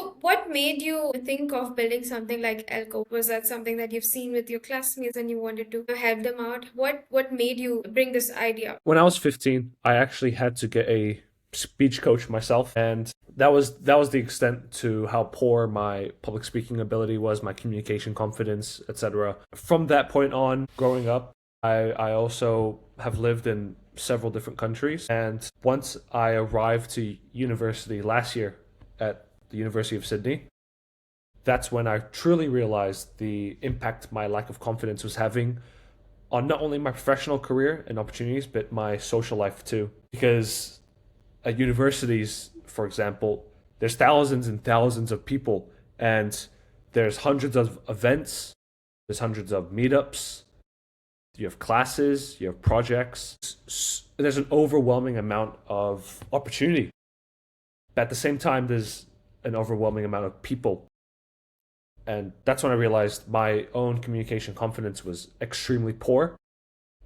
So, what made you think of building something like Elko? Was that something that you've seen with your classmates and you wanted to help them out? What made you bring this idea? When I was 15, I actually had to get a speech coach myself, and that was the extent to how poor my public speaking ability was, my communication confidence, etc. From that point on, growing up, I also have lived in several different countries, and once I arrived to university last year at the University of Sydney, that's when I truly realized the impact my lack of confidence was having on not only my professional career and opportunities, but my social life too. Because at universities, for example, there's thousands and thousands of people, and there's hundreds of events, there's hundreds of meetups, you have classes, you have projects. There's an overwhelming amount of opportunity. But at the same time, there's an overwhelming amount of people. And that's when I realized my own communication confidence was extremely poor,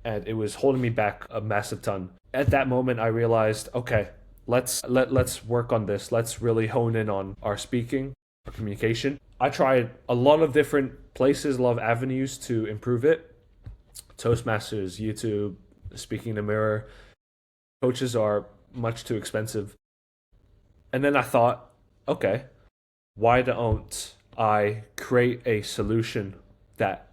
and it was holding me back a massive ton. At that moment, I realized, okay, let's work on this. Let's really hone in on our speaking, our communication. I tried a lot of different places, a lot of avenues to improve it. Toastmasters, YouTube, speaking in a mirror. Coaches are much too expensive. And then I thought, okay, why don't I create a solution that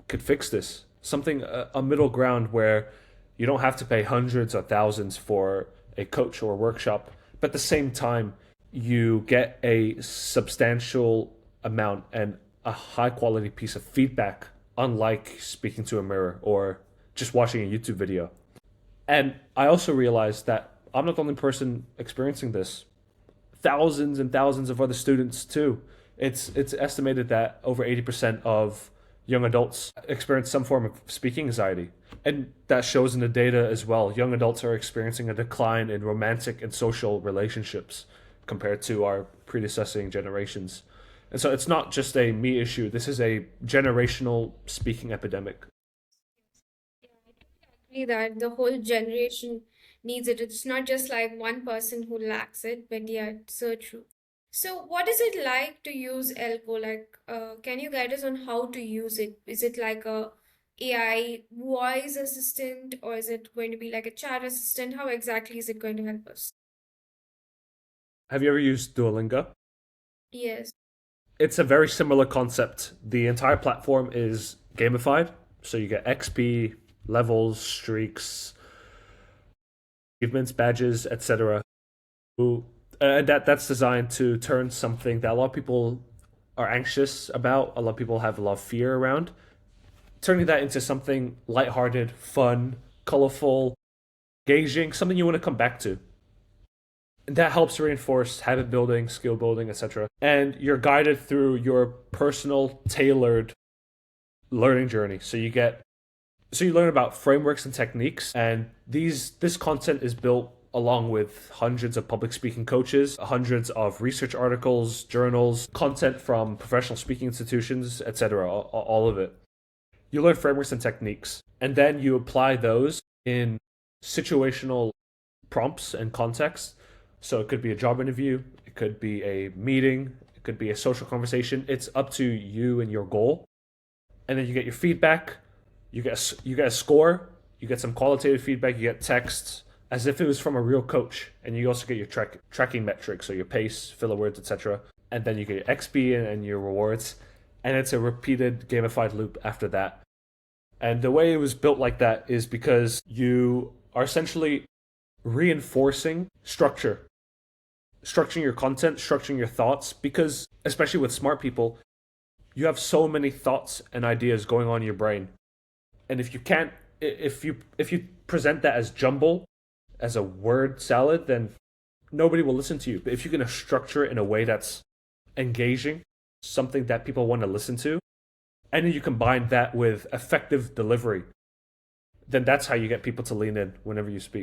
could fix this? Something, a middle ground where you don't have to pay hundreds or thousands for a coach or a workshop, but at the same time, you get a substantial amount and a high quality piece of feedback, unlike speaking to a mirror or just watching a YouTube video. And I also realized that I'm not the only person experiencing this. Thousands and thousands of other students too. It's estimated that over 80% of young adults experience some form of speaking anxiety. And that shows in the data as well. Young adults are experiencing a decline in romantic and social relationships compared to our predecessing generations. And so it's not just a me issue, this is a generational speaking epidemic. Yeah, I totally agree that the whole generation needs it. It's not just like one person who lacks it, but yeah, it's so true. So, what is it like to use Elko? Like, can you guide us on how to use it? Is it like a AI voice assistant, or is it going to be like a chat assistant? How exactly is it going to help us? Have you ever used Duolingo? Yes. It's a very similar concept. The entire platform is gamified, so you get XP, levels, streaks, achievements, badges, etc. And that's designed to turn something that a lot of people are anxious about, a lot of people have a lot of fear around, turning that into something lighthearted, fun, colorful, engaging, something you want to come back to. And that helps reinforce habit building, skill building, etc. And you're guided through your personal, tailored learning journey. So you learn about frameworks and techniques, and this content is built along with hundreds of public speaking coaches, hundreds of research articles, journals, content from professional speaking institutions, etc. All of it. You learn frameworks and techniques, and then you apply those in situational prompts and contexts. So it could be a job interview, it could be a meeting, it could be a social conversation. It's up to you and your goal. And then you get your feedback, you get a score, you get some qualitative feedback, you get texts as if it was from a real coach, and you also get your tracking metrics, so your pace, filler words, etc. And then you get your XP and your rewards, and it's a repeated gamified loop after that. And the way it was built like that is because you are essentially reinforcing structuring your content, structuring your thoughts, because especially with smart people, you have so many thoughts and ideas going on in your brain. And if you can't if you present that as jumble, as a word salad, then nobody will listen to you. But if you're going to structure it in a way that's engaging, something that people want to listen to, and then you combine that with effective delivery, then that's how you get people to lean in whenever you speak.